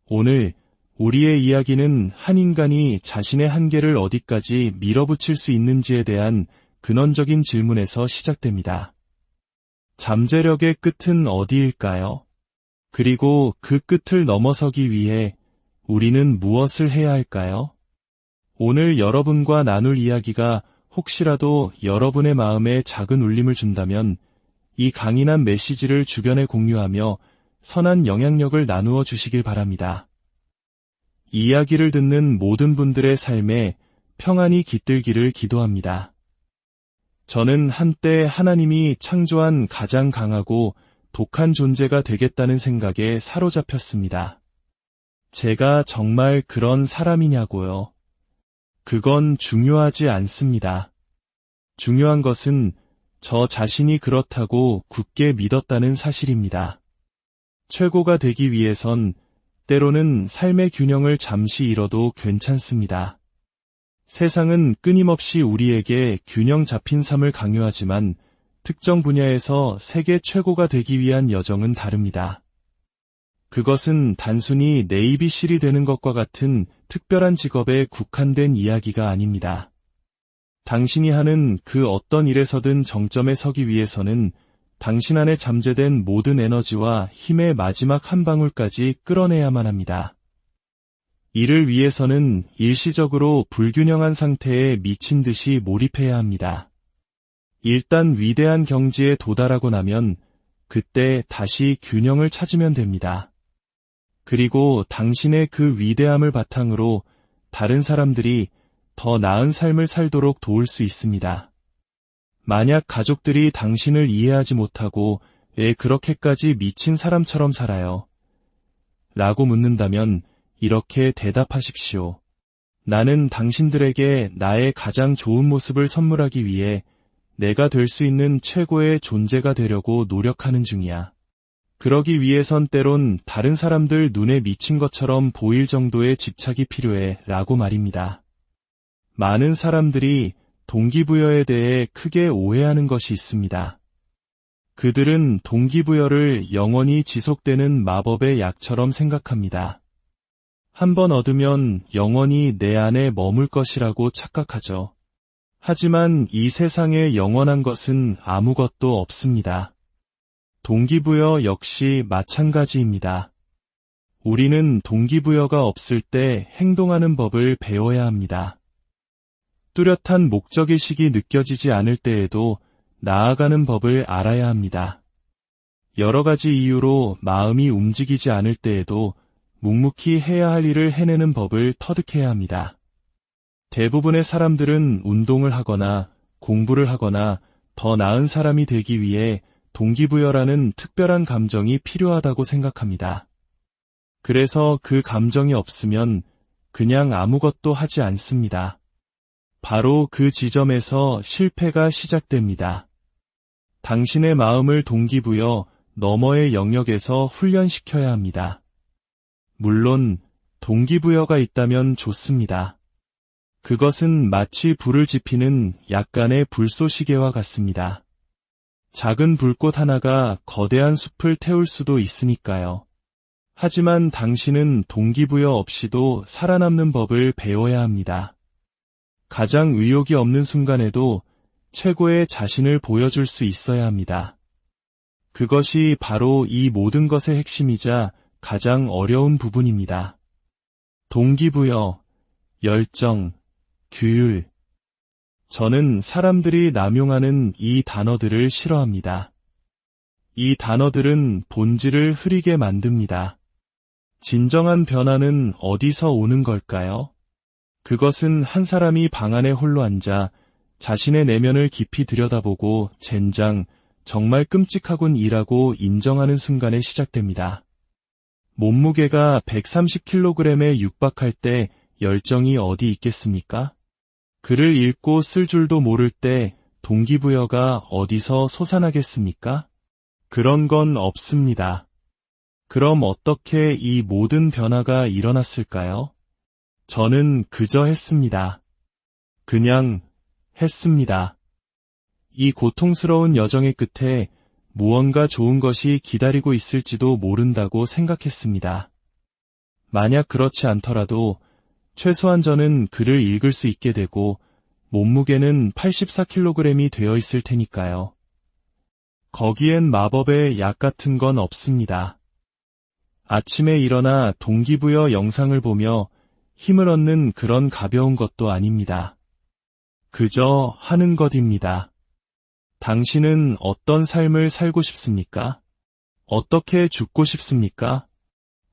오늘 우리의 이야기는 한 인간이 자신의 한계를 어디까지 밀어붙일 수 있는지에 대한 근원적인 질문에서 시작됩니다. 잠재력의 끝은 어디일까요? 그리고 그 끝을 넘어서기 위해 우리는 무엇을 해야 할까요? 오늘 여러분과 나눌 이야기가 혹시라도 여러분의 마음에 작은 울림을 준다면 이 강인한 메시지를 주변에 공유하며 선한 영향력을 나누어 주시길 바랍니다. 이야기를 듣는 모든 분들의 삶에 평안이 깃들기를 기도합니다. 저는 한때 하나님이 창조한 가장 강하고 독한 존재가 되겠다는 생각에 사로잡혔습니다. 제가 정말 그런 사람이냐고요? 그건 중요하지 않습니다. 중요한 것은 저 자신이 그렇다고 굳게 믿었다는 사실입니다. 최고가 되기 위해선 때로는 삶의 균형을 잠시 잃어도 괜찮습니다. 세상은 끊임없이 우리에게 균형 잡힌 삶을 강요하지만 특정 분야에서 세계 최고가 되기 위한 여정은 다릅니다. 그것은 단순히 네이비실이 되는 것과 같은 특별한 직업에 국한된 이야기가 아닙니다. 당신이 하는 그 어떤 일에서든 정점에 서기 위해서는 당신 안에 잠재된 모든 에너지와 힘의 마지막 한 방울까지 끌어내야만 합니다. 이를 위해서는 일시적으로 불균형한 상태에 미친 듯이 몰입해야 합니다. 일단 위대한 경지에 도달하고 나면 그때 다시 균형을 찾으면 됩니다. 그리고 당신의 그 위대함을 바탕으로 다른 사람들이 더 나은 삶을 살도록 도울 수 있습니다. 만약 가족들이 당신을 이해하지 못하고 왜 그렇게까지 미친 사람처럼 살아요? 라고 묻는다면 이렇게 대답하십시오. 나는 당신들에게 나의 가장 좋은 모습을 선물하기 위해 내가 될 수 있는 최고의 존재가 되려고 노력하는 중이야. 그러기 위해선 때론 다른 사람들 눈에 미친 것처럼 보일 정도의 집착이 필요해 라고 말입니다. 많은 사람들이 동기부여에 대해 크게 오해하는 것이 있습니다. 그들은 동기부여를 영원히 지속되는 마법의 약처럼 생각합니다. 한번 얻으면 영원히 내 안에 머물 것이라고 착각하죠. 하지만 이 세상에 영원한 것은 아무것도 없습니다. 동기부여 역시 마찬가지입니다. 우리는 동기부여가 없을 때 행동하는 법을 배워야 합니다. 뚜렷한 목적의식이 느껴지지 않을 때에도 나아가는 법을 알아야 합니다. 여러 가지 이유로 마음이 움직이지 않을 때에도 묵묵히 해야 할 일을 해내는 법을 터득해야 합니다. 대부분의 사람들은 운동을 하거나 공부를 하거나 더 나은 사람이 되기 위해 동기부여라는 특별한 감정이 필요하다고 생각합니다. 그래서 그 감정이 없으면 그냥 아무것도 하지 않습니다. 바로 그 지점에서 실패가 시작됩니다. 당신의 마음을 동기부여 너머의 영역에서 훈련시켜야 합니다. 물론 동기부여가 있다면 좋습니다. 그것은 마치 불을 지피는 약간의 불쏘시개와 같습니다. 작은 불꽃 하나가 거대한 숲을 태울 수도 있으니까요. 하지만 당신은 동기부여 없이도 살아남는 법을 배워야 합니다. 가장 의욕이 없는 순간에도 최고의 자신을 보여줄 수 있어야 합니다. 그것이 바로 이 모든 것의 핵심이자 가장 어려운 부분입니다. 동기부여, 열정, 규율. 저는 사람들이 남용하는 이 단어들을 싫어합니다. 이 단어들은 본질을 흐리게 만듭니다. 진정한 변화는 어디서 오는 걸까요? 그것은 한 사람이 방 안에 홀로 앉아 자신의 내면을 깊이 들여다보고 젠장, 정말 끔찍하군 이라고 인정하는 순간에 시작됩니다. 몸무게가 130kg에 육박할 때 열정이 어디 있겠습니까? 글을 읽고 쓸 줄도 모를 때 동기부여가 어디서 솟아나겠습니까? 그런 건 없습니다. 그럼 어떻게 이 모든 변화가 일어났을까요? 저는 그저 했습니다. 그냥 했습니다. 이 고통스러운 여정의 끝에 무언가 좋은 것이 기다리고 있을지도 모른다고 생각했습니다. 만약 그렇지 않더라도 최소한 저는 글을 읽을 수 있게 되고 몸무게는 84kg이 되어 있을 테니까요. 거기엔 마법의 약 같은 건 없습니다. 아침에 일어나 동기부여 영상을 보며 힘을 얻는 그런 가벼운 것도 아닙니다. 그저 하는 것입니다. 당신은 어떤 삶을 살고 싶습니까? 어떻게 죽고 싶습니까?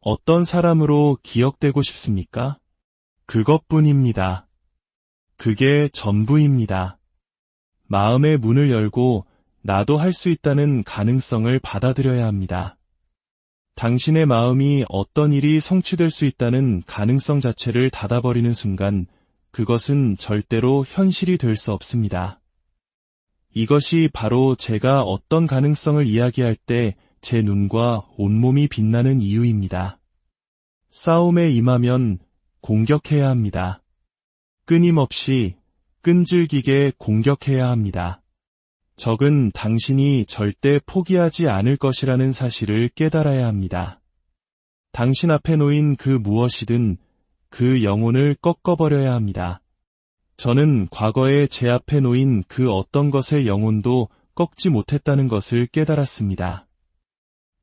어떤 사람으로 기억되고 싶습니까? 그것뿐입니다. 그게 전부입니다. 마음의 문을 열고 나도 할 수 있다는 가능성을 받아들여야 합니다. 당신의 마음이 어떤 일이 성취될 수 있다는 가능성 자체를 닫아버리는 순간 그것은 절대로 현실이 될 수 없습니다. 이것이 바로 제가 어떤 가능성을 이야기할 때 제 눈과 온몸이 빛나는 이유입니다. 싸움에 임하면 공격해야 합니다. 끊임없이 끈질기게 공격해야 합니다. 적은 당신이 절대 포기하지 않을 것이라는 사실을 깨달아야 합니다. 당신 앞에 놓인 그 무엇이든 그 영혼을 꺾어버려야 합니다. 저는 과거에 제 앞에 놓인 그 어떤 것의 영혼도 꺾지 못했다는 것을 깨달았습니다.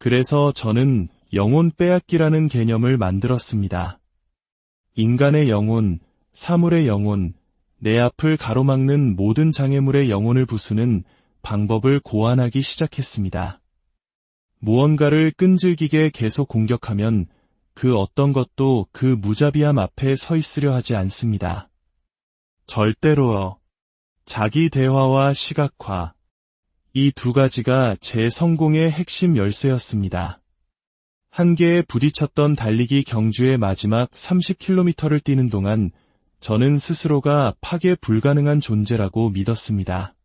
그래서 저는 영혼 빼앗기라는 개념을 만들었습니다. 인간의 영혼, 사물의 영혼, 내 앞을 가로막는 모든 장애물의 영혼을 부수는 방법을 고안하기 시작했습니다. 무언가를 끈질기게 계속 공격하면 그 어떤 것도 그 무자비함 앞에 서 있으려 하지 않습니다. 절대로요. 자기 대화와 시각화. 이 두 가지가 제 성공의 핵심 열쇠였습니다. 한계에 부딪혔던 달리기 경주의 마지막 30km를 뛰는 동안 저는 스스로가 파괴 불가능한 존재라고 믿었습니다.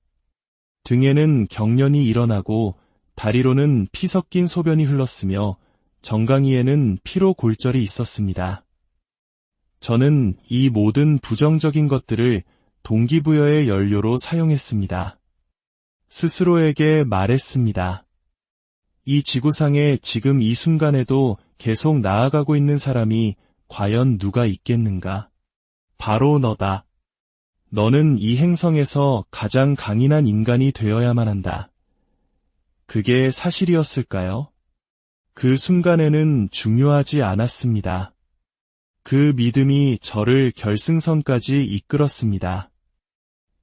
등에는 경련이 일어나고 다리로는 피 섞인 소변이 흘렀으며 정강이에는 피로 골절이 있었습니다. 저는 이 모든 부정적인 것들을 동기부여의 연료로 사용했습니다. 스스로에게 말했습니다. 이 지구상에 지금 이 순간에도 계속 나아가고 있는 사람이 과연 누가 있겠는가? 바로 너다. 너는 이 행성에서 가장 강인한 인간이 되어야만 한다. 그게 사실이었을까요? 그 순간에는 중요하지 않았습니다. 그 믿음이 저를 결승선까지 이끌었습니다.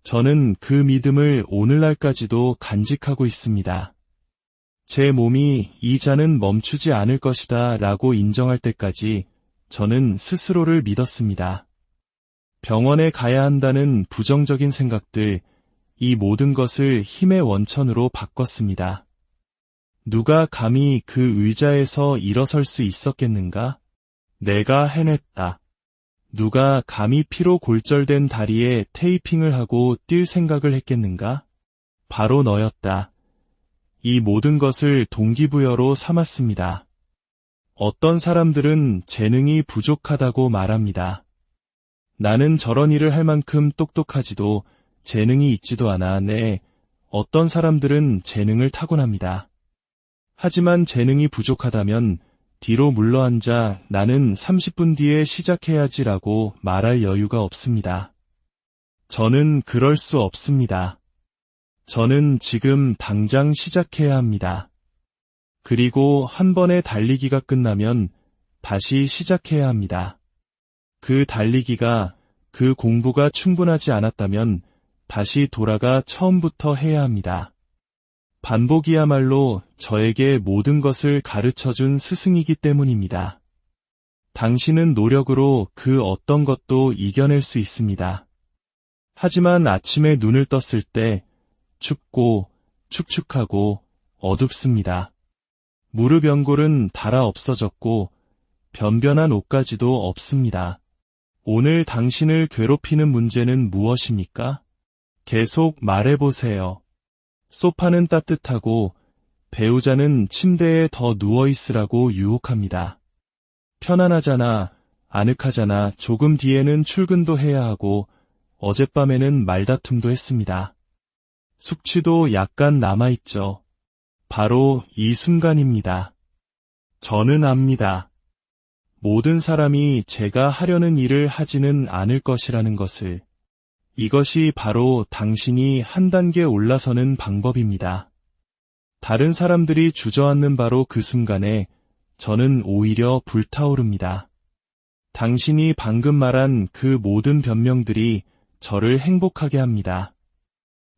저는 그 믿음을 오늘날까지도 간직하고 있습니다. 제 몸이 이 잔은 멈추지 않을 것이다 라고 인정할 때까지 저는 스스로를 믿었습니다. 병원에 가야 한다는 부정적인 생각들, 이 모든 것을 힘의 원천으로 바꿨습니다. 누가 감히 그 의자에서 일어설 수 있었겠는가? 내가 해냈다. 누가 감히 피로 골절된 다리에 테이핑을 하고 뛸 생각을 했겠는가? 바로 너였다. 이 모든 것을 동기부여로 삼았습니다. 어떤 사람들은 재능이 부족하다고 말합니다. 나는 저런 일을 할 만큼 똑똑하지도 재능이 있지도 않아. 네, 어떤 사람들은 재능을 타고납니다. 하지만 재능이 부족하다면 뒤로 물러앉아 나는 30분 뒤에 시작해야지라고 말할 여유가 없습니다. 저는 그럴 수 없습니다. 저는 지금 당장 시작해야 합니다. 그리고 한 번의 달리기가 끝나면 다시 시작해야 합니다. 그 달리기가, 그 공부가 충분하지 않았다면 다시 돌아가 처음부터 해야 합니다. 반복이야말로 저에게 모든 것을 가르쳐준 스승이기 때문입니다. 당신은 노력으로 그 어떤 것도 이겨낼 수 있습니다. 하지만 아침에 눈을 떴을 때 춥고 축축하고 어둡습니다. 무릎 연골은 닳아 없어졌고 변변한 옷가지도 없습니다. 오늘 당신을 괴롭히는 문제는 무엇입니까? 계속 말해보세요. 소파는 따뜻하고 배우자는 침대에 더 누워있으라고 유혹합니다. 편안하잖아, 아늑하잖아. 조금 뒤에는 출근도 해야 하고 어젯밤에는 말다툼도 했습니다. 숙취도 약간 남아있죠. 바로 이 순간입니다. 저는 압니다. 모든 사람이 제가 하려는 일을 하지는 않을 것이라는 것을. 이것이 바로 당신이 한 단계 올라서는 방법입니다. 다른 사람들이 주저앉는 바로 그 순간에 저는 오히려 불타오릅니다. 당신이 방금 말한 그 모든 변명들이 저를 행복하게 합니다.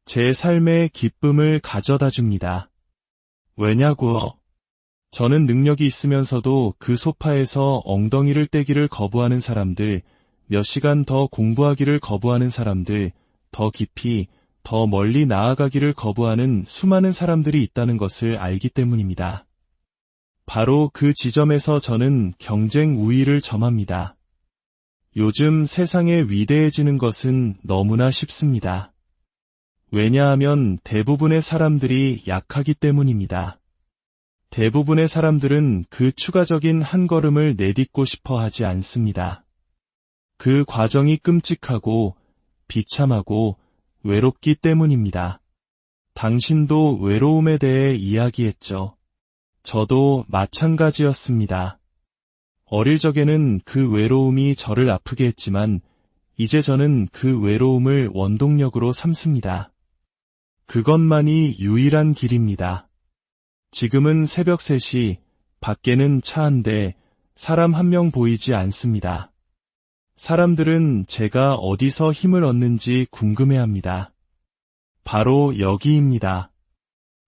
제 삶의 기쁨을 가져다 줍니다. 왜냐고요? 저는 능력이 있으면서도 그 소파에서 엉덩이를 떼기를 거부하는 사람들, 몇 시간 더 공부하기를 거부하는 사람들, 더 깊이, 더 멀리 나아가기를 거부하는 수많은 사람들이 있다는 것을 알기 때문입니다. 바로 그 지점에서 저는 경쟁 우위를 점합니다. 요즘 세상에 위대해지는 것은 너무나 쉽습니다. 왜냐하면 대부분의 사람들이 약하기 때문입니다. 대부분의 사람들은 그 추가적인 한 걸음을 내딛고 싶어 하지 않습니다. 그 과정이 끔찍하고 비참하고 외롭기 때문입니다. 당신도 외로움에 대해 이야기했죠. 저도 마찬가지였습니다. 어릴 적에는 그 외로움이 저를 아프게 했지만 이제 저는 그 외로움을 원동력으로 삼습니다. 그것만이 유일한 길입니다. 지금은 새벽 3시, 밖에는 차 한 대, 사람 한 명 보이지 않습니다. 사람들은 제가 어디서 힘을 얻는지 궁금해합니다. 바로 여기입니다.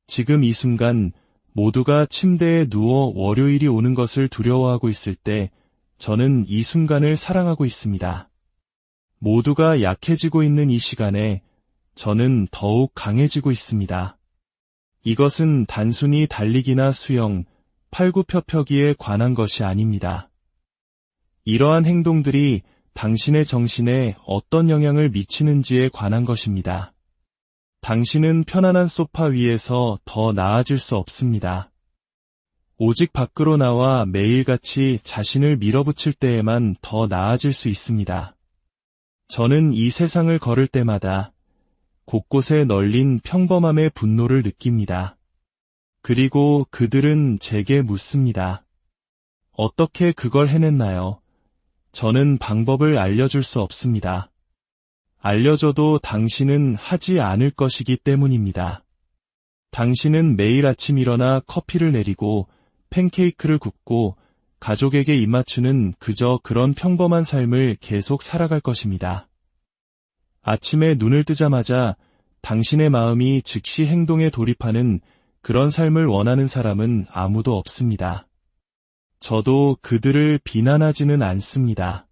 지금 이 순간 모두가 침대에 누워 월요일이 오는 것을 두려워하고 있을 때 저는 이 순간을 사랑하고 있습니다. 모두가 약해지고 있는 이 시간에 저는 더욱 강해지고 있습니다. 이것은 단순히 달리기나 수영, 팔굽혀펴기에 관한 것이 아닙니다. 이러한 행동들이 당신의 정신에 어떤 영향을 미치는지에 관한 것입니다. 당신은 편안한 소파 위에서 더 나아질 수 없습니다. 오직 밖으로 나와 매일같이 자신을 밀어붙일 때에만 더 나아질 수 있습니다. 저는 이 세상을 걸을 때마다 곳곳에 널린 평범함의 분노를 느낍니다. 그리고 그들은 제게 묻습니다. 어떻게 그걸 해냈나요? 저는 방법을 알려줄 수 없습니다. 알려줘도 당신은 하지 않을 것이기 때문입니다. 당신은 매일 아침 일어나 커피를 내리고 팬케이크를 굽고 가족에게 입맞추는 그저 그런 평범한 삶을 계속 살아갈 것입니다. 아침에 눈을 뜨자마자 당신의 마음이 즉시 행동에 돌입하는 그런 삶을 원하는 사람은 아무도 없습니다. 저도 그들을 비난하지는 않습니다.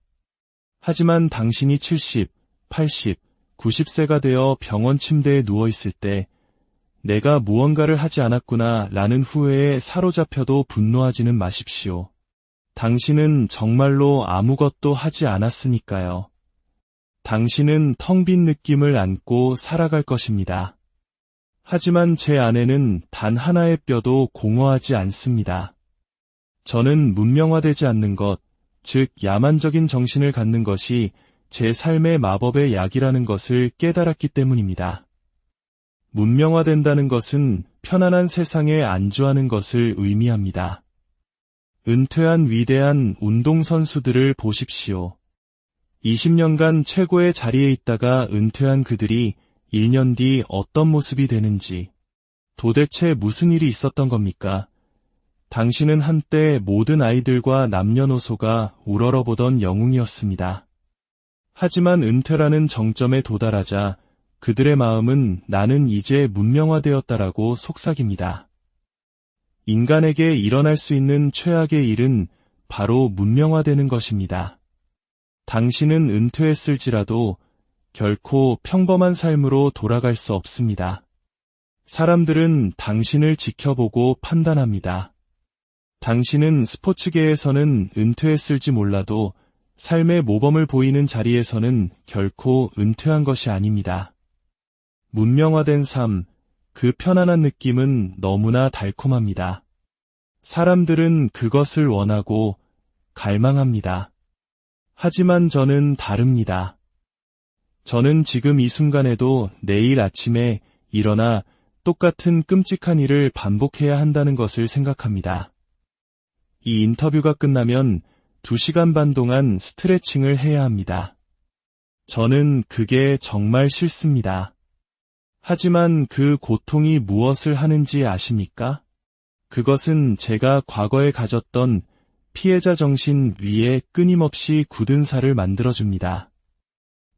하지만 당신이 70, 80, 90세가 되어 병원 침대에 누워있을 때 내가 무언가를 하지 않았구나 라는 후회에 사로잡혀도 분노하지는 마십시오. 당신은 정말로 아무것도 하지 않았으니까요. 당신은 텅 빈 느낌을 안고 살아갈 것입니다. 하지만 제 안에는 단 하나의 뼈도 공허하지 않습니다. 저는 문명화되지 않는 것, 즉 야만적인 정신을 갖는 것이 제 삶의 마법의 약이라는 것을 깨달았기 때문입니다. 문명화된다는 것은 편안한 세상에 안주하는 것을 의미합니다. 은퇴한 위대한 운동선수들을 보십시오. 20년간 최고의 자리에 있다가 은퇴한 그들이 1년 뒤 어떤 모습이 되는지, 도대체 무슨 일이 있었던 겁니까? 당신은 한때 모든 아이들과 남녀노소가 우러러보던 영웅이었습니다. 하지만 은퇴라는 정점에 도달하자 그들의 마음은 나는 이제 문명화되었다라고 속삭입니다. 인간에게 일어날 수 있는 최악의 일은 바로 문명화되는 것입니다. 당신은 은퇴했을지라도 결코 평범한 삶으로 돌아갈 수 없습니다. 사람들은 당신을 지켜보고 판단합니다. 당신은 스포츠계에서는 은퇴했을지 몰라도 삶의 모범을 보이는 자리에서는 결코 은퇴한 것이 아닙니다. 문명화된 삶, 그 편안한 느낌은 너무나 달콤합니다. 사람들은 그것을 원하고 갈망합니다. 하지만 저는 다릅니다. 저는 지금 이 순간에도 내일 아침에 일어나 똑같은 끔찍한 일을 반복해야 한다는 것을 생각합니다. 이 인터뷰가 끝나면 2시간 반 동안 스트레칭을 해야 합니다. 저는 그게 정말 싫습니다. 하지만 그 고통이 무엇을 하는지 아십니까? 그것은 제가 과거에 가졌던 피해자 정신 위에 끊임없이 굳은 살을 만들어줍니다.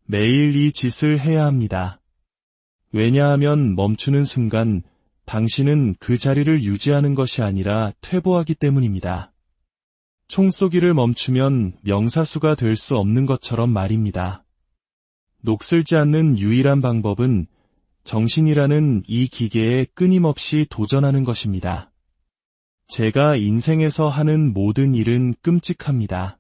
매일 이 짓을 해야 합니다. 왜냐하면 멈추는 순간 당신은 그 자리를 유지하는 것이 아니라 퇴보하기 때문입니다. 총쏘기를 멈추면 명사수가 될 수 없는 것처럼 말입니다. 녹슬지 않는 유일한 방법은 정신이라는 이 기계에 끊임없이 도전하는 것입니다. 제가 인생에서 하는 모든 일은 끔찍합니다.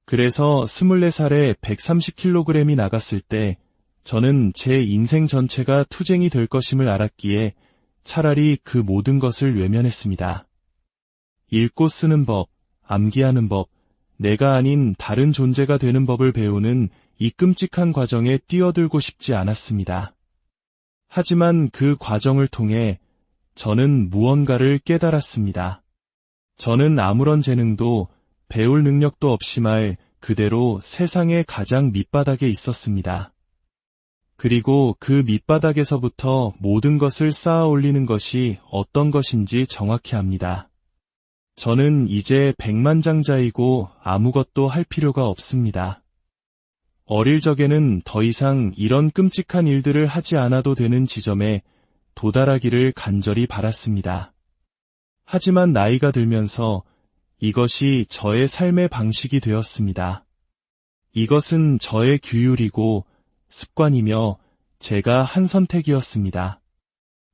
그래서 24살에 130kg이 나갔을 때 저는 제 인생 전체가 투쟁이 될 것임을 알았기에 차라리 그 모든 것을 외면했습니다. 읽고 쓰는 법, 암기하는 법, 내가 아닌 다른 존재가 되는 법을 배우는 이 끔찍한 과정에 뛰어들고 싶지 않았습니다. 하지만 그 과정을 통해 저는 무언가를 깨달았습니다. 저는 아무런 재능도 배울 능력도 없이 말 그대로 세상의 가장 밑바닥에 있었습니다. 그리고 그 밑바닥에서부터 모든 것을 쌓아 올리는 것이 어떤 것인지 정확히 압니다. 저는 이제 백만장자이고 아무것도 할 필요가 없습니다. 어릴 적에는 더 이상 이런 끔찍한 일들을 하지 않아도 되는 지점에 도달하기를 간절히 바랐습니다. 하지만 나이가 들면서 이것이 저의 삶의 방식이 되었습니다. 이것은 저의 규율이고 습관이며 제가 한 선택이었습니다.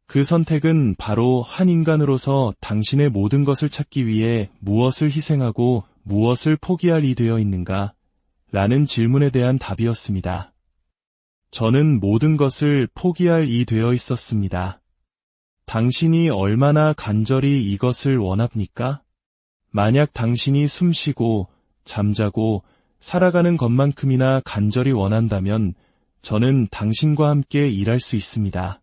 그 선택은 바로 한 인간으로서 당신의 모든 것을 찾기 위해 무엇을 희생하고 무엇을 포기할이 되어 있는가? 라는 질문에 대한 답이었습니다. 저는 모든 것을 포기할이 되어 있었습니다. 당신이 얼마나 간절히 이것을 원합니까? 만약 당신이 숨쉬고 잠자고 살아가는 것만큼이나 간절히 원한다면 저는 당신과 함께 일할 수 있습니다.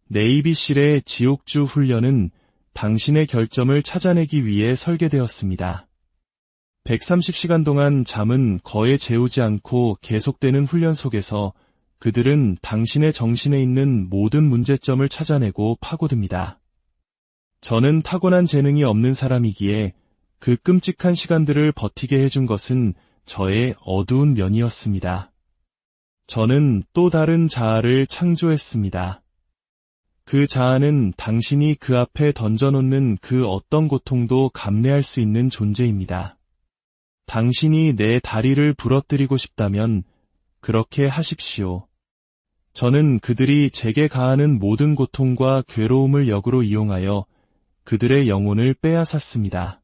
네이비실의 지옥주 훈련은 당신의 결점을 찾아내기 위해 설계되었습니다. 130시간 동안 잠은 거의 재우지 않고 계속되는 훈련 속에서 그들은 당신의 정신에 있는 모든 문제점을 찾아내고 파고듭니다. 저는 타고난 재능이 없는 사람이기에 그 끔찍한 시간들을 버티게 해준 것은 저의 어두운 면이었습니다. 저는 또 다른 자아를 창조했습니다. 그 자아는 당신이 그 앞에 던져놓는 그 어떤 고통도 감내할 수 있는 존재입니다. 당신이 내 다리를 부러뜨리고 싶다면 그렇게 하십시오. 저는 그들이 제게 가하는 모든 고통과 괴로움을 역으로 이용하여 그들의 영혼을 빼앗았습니다.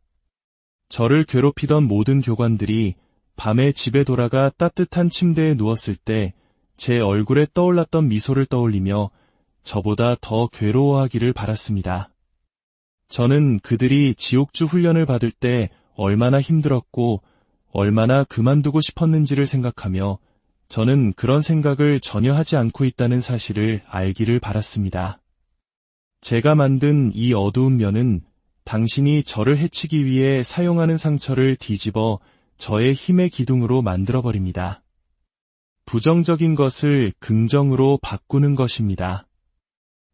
저를 괴롭히던 모든 교관들이 밤에 집에 돌아가 따뜻한 침대에 누웠을 때 제 얼굴에 떠올랐던 미소를 떠올리며 저보다 더 괴로워하기를 바랐습니다. 저는 그들이 지옥주 훈련을 받을 때 얼마나 힘들었고 얼마나 그만두고 싶었는지를 생각하며 저는 그런 생각을 전혀 하지 않고 있다는 사실을 알기를 바랐습니다. 제가 만든 이 어두운 면은 당신이 저를 해치기 위해 사용하는 상처를 뒤집어 저의 힘의 기둥으로 만들어버립니다. 부정적인 것을 긍정으로 바꾸는 것입니다.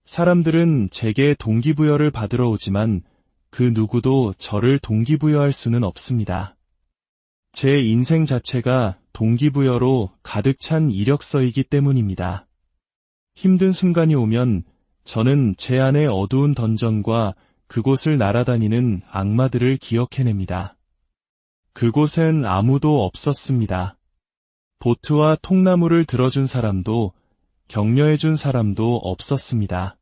사람들은 제게 동기부여를 받으러 오지만 그 누구도 저를 동기부여할 수는 없습니다. 제 인생 자체가 동기부여로 가득 찬 이력서이기 때문입니다. 힘든 순간이 오면 저는 제 안의 어두운 던전과 그곳을 날아다니는 악마들을 기억해냅니다. 그곳엔 아무도 없었습니다. 보트와 통나무를 들어준 사람도 격려해준 사람도 없었습니다.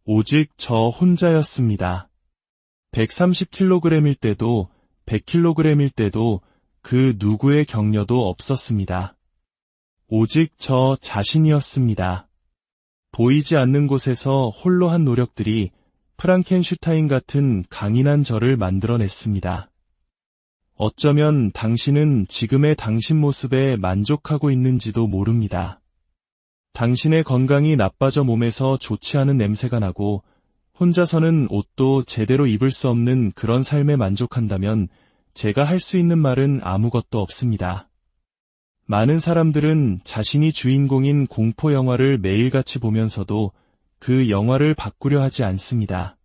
오직 저 혼자였습니다. 130kg일 때도 100kg일 때도 그 누구의 격려도 없었습니다. 오직 저 자신이었습니다. 보이지 않는 곳에서 홀로 한 노력들이 프랑켄슈타인 같은 강인한 저를 만들어냈습니다. 어쩌면 당신은 지금의 당신 모습에 만족하고 있는지도 모릅니다. 당신의 건강이 나빠져 몸에서 좋지 않은 냄새가 나고 혼자서는 옷도 제대로 입을 수 없는 그런 삶에 만족한다면 제가 할 수 있는 말은 아무것도 없습니다. 많은 사람들은 자신이 주인공인 공포 영화를 매일같이 보면서도 그 영화를 바꾸려 하지 않습니다.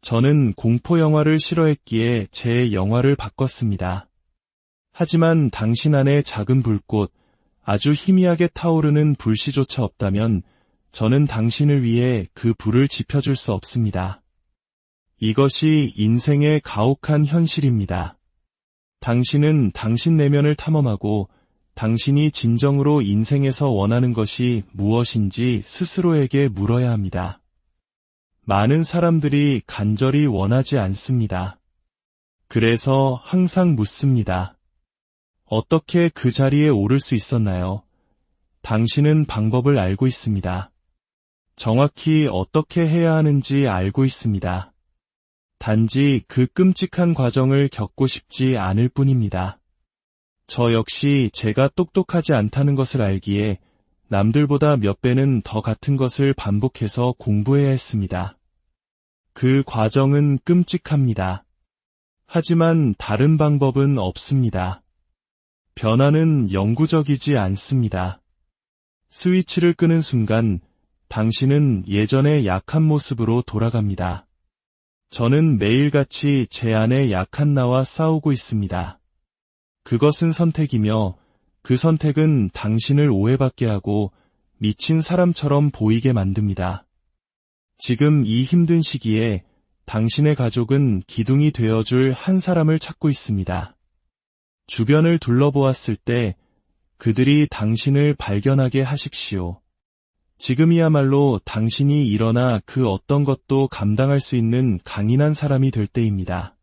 저는 공포 영화를 싫어했기에 제 영화를 바꿨습니다. 하지만 당신 안에 작은 불꽃, 아주 희미하게 타오르는 불씨조차 없다면 저는 당신을 위해 그 불을 지펴줄 수 없습니다. 이것이 인생의 가혹한 현실입니다. 당신은 당신 내면을 탐험하고 당신이 진정으로 인생에서 원하는 것이 무엇인지 스스로에게 물어야 합니다. 많은 사람들이 간절히 원하지 않습니다. 그래서 항상 묻습니다. 어떻게 그 자리에 오를 수 있었나요? 당신은 방법을 알고 있습니다. 정확히 어떻게 해야 하는지 알고 있습니다. 단지 그 끔찍한 과정을 겪고 싶지 않을 뿐입니다. 저 역시 제가 똑똑하지 않다는 것을 알기에 남들보다 몇 배는 더 같은 것을 반복해서 공부해야 했습니다. 그 과정은 끔찍합니다. 하지만 다른 방법은 없습니다. 변화는 영구적이지 않습니다. 스위치를 끄는 순간 당신은 예전의 약한 모습으로 돌아갑니다. 저는 매일같이 제 안의 약한 나와 싸우고 있습니다. 그것은 선택이며 그 선택은 당신을 오해받게 하고 미친 사람처럼 보이게 만듭니다. 지금 이 힘든 시기에 당신의 가족은 기둥이 되어줄 한 사람을 찾고 있습니다. 주변을 둘러보았을 때 그들이 당신을 발견하게 하십시오. 지금이야말로 당신이 일어나 그 어떤 것도 감당할 수 있는 강인한 사람이 될 때입니다.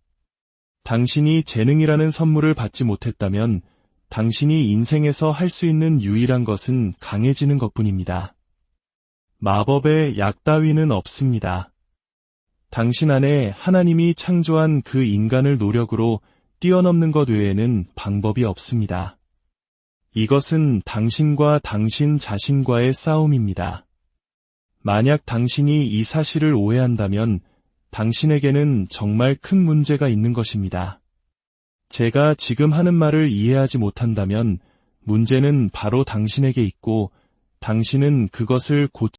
당신이 재능이라는 선물을 받지 못했다면 당신이 인생에서 할 수 있는 유일한 것은 강해지는 것뿐입니다. 마법의 약 따위는 없습니다. 당신 안에 하나님이 창조한 그 인간을 노력으로 뛰어넘는 것 외에는 방법이 없습니다. 이것은 당신과 당신 자신과의 싸움입니다. 만약 당신이 이 사실을 오해한다면 당신에게는 정말 큰 문제가 있는 것입니다. 제가 지금 하는 말을 이해하지 못한다면 문제는 바로 당신에게 있고 당신은 그것을 고치지